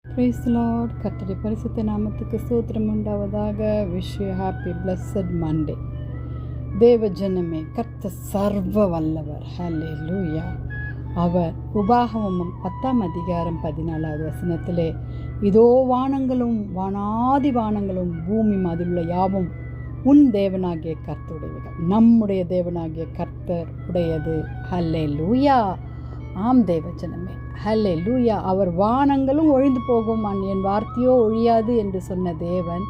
Praise the Lord. கர்த்தருடைய பரிசுத்த நாமத்துக்கு ஸ்தோத்திரம் உண்டாவதாக. Wish you happy blessed Monday. தேவ ஜனமே, கர்த்தர் சர்வ வல்லவர். ஹல்லேலூயா. அவர் உபாகமம் 10:14 இதோ வானங்களும் வானாதி வானங்களும் பூமி அதிலுள்ள யாவும் உன் தேவனாகிய கர்த்தருடையவைகள். நம்முடைய தேவனாகிய கர்த்தர் உடையது. ஹல்லேலூயா. ஆம் தேவ ஜனமே, ஹல்லேலூயா. அவர் வானங்களும் ஒழிந்து போகும், என் வார்த்தையோ ஒழியாது என்று சொன்ன தேவன்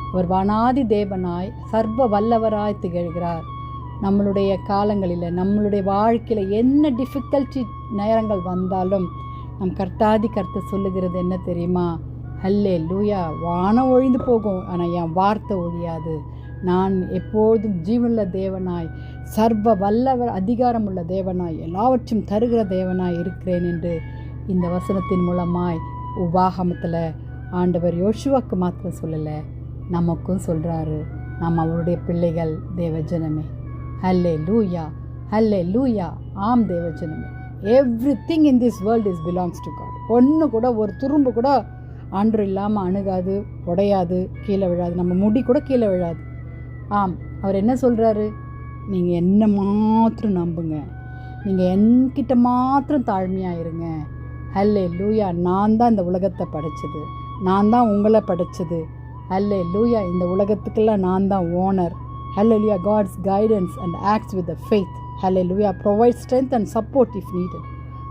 அவர் வானாதி தேவனாய் சர்வ வல்லவராய் திகழ்கிறார். நம்மளுடைய காலங்களில், நம்மளுடைய வாழ்க்கையில் என்ன டிஃபிகல்ட்டி நேரங்கள் வந்தாலும் நம் கர்த்தர் சொல்லுகிறது என்ன தெரியுமா? ஹல்லேலூயா. வானம் ஒழிந்து போகும், ஆனால் என் வார்த்தை ஒழியாது. நான் எப்போதும் ஜீவனுள்ள தேவனாய், சர்வ வல்லவர், அதிகாரமுள்ள தேவனாய், எல்லாவற்றையும் தருகிற தேவனாய் இருக்கிறேன் என்று இந்த வசனத்தின் மூலமாய் உபாகமத்தில் ஆண்டவர் யோசுவாக்கு மாத்திரம் சொல்லலை, நமக்கும் சொல்கிறாரு. நாம் அவருடைய பிள்ளைகள். தேவஜனமே, ஹல்லேலூயா, ஹல்லேலூயா. ஆம் தேவஜனமே, everything in this world is belongs to God. ஒன்று கூட, ஒரு துரும்பு கூட ஆண்டு இல்லாமல் அணுகாது, உடையாது, கீழே விழாது. நம்ம முடி கூட கீழே விழாது. ஆம், அவர் என்ன சொல்கிறாரு? நீங்கள் என்ன மாத்திரம் நம்புங்க, நீங்கள் என்கிட்ட மாத்திரம் தாழ்மையாக இருங்க. ஹல்லேலூயா. நான் தான் இந்த உலகத்தை படைச்சது, நான் தான் உங்களை படைச்சது. ஹல்லேலூயா. இந்த உலகத்துக்கெல்லாம் நான் தான் owner. Hallelujah. God's guidance and acts with the faith. Hallelujah. Provide strength and support if needed.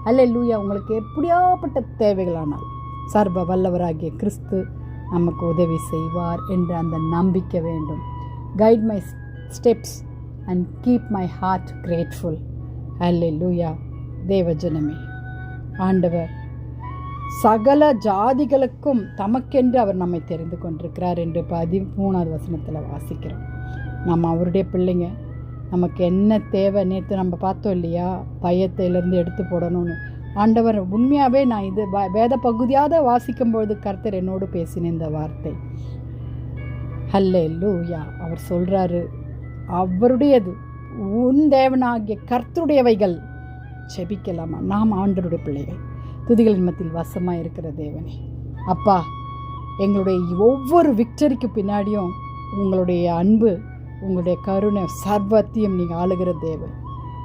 Hallelujah. உங்களுக்கு எப்படியாப்பட்ட தேவைகளானால் சர்வ வல்லவராகிய கிறிஸ்து நமக்கு உதவி செய்வார் என்ற அந்த நம்பிக்கை வேண்டும். Guide my steps and keep my heart grateful. Hallelujah. தேவஜனமே, ஆண்டவர் சகல ஜாதிகளுக்கும் தமக்கென்று அவர் நம்மை தெரிந்து கொண்டிருக்கிறார் என்று 13வது வசனத்தில் வாசிக்கிறோம். நம்ம அவருடைய பிள்ளைங்க. நமக்கு என்ன தேவை? நேற்று நம்ம பார்த்தோம் இல்லையா, பயத்திலிருந்து எடுத்து போடணும்னு. ஆண்டவர் உண்மையாகவே, நான் இது வேத பகுதியாக வாசிக்கும்பொழுது கர்த்தர் என்னோடு பேசின இந்த வார்த்தை. ஹல்லேலூயா. அவர் சொல்கிறாரு, அவருடையது உன் தேவனாகிய கர்த்தருடையவைகள். செபிக்கலாமா? நாம் ஆண்டவருடைய பிள்ளைகள், துதிகளின் மத்தியில் வசமாக இருக்கிற தேவனே, அப்பா, எங்களுடைய ஒவ்வொரு விக்டரிக்கு பின்னாடியும் உங்களுடைய அன்பு, உங்களுடைய கருணை, சர்வத்தையும் நீங்கள் ஆளுகிற தேவன்.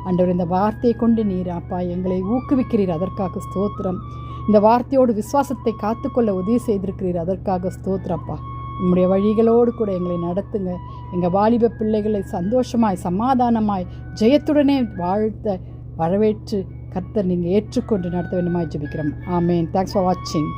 ஆண்டவர், இந்த வார்த்தையை கொண்டு நீர் அப்பா எங்களை ஊக்குவிக்கிறீர், அதற்காக ஸ்தோத்திரம். இந்த வார்த்தையோடு விசுவாசத்தை காத்துக்கொள்ள உதவி செய்திருக்கிறீர், அதற்காக ஸ்தோத்திரப்பா. உங்களுடைய வழிகளோடு கூட எங்களை நடத்துங்க. எங்கள் வாலிப பிள்ளைகளை சந்தோஷமாய், சமாதானமாய், ஜெயத்துடனே வாழ்த்த வரவேற்று கர்த்தர் நீங்கள் ஏற்றுக்கொண்டு நடத்த வேண்டுமாய் ஜெபிக்கிறோம். ஆமேன். தேங்க்ஸ் ஃபார் வாட்சிங்.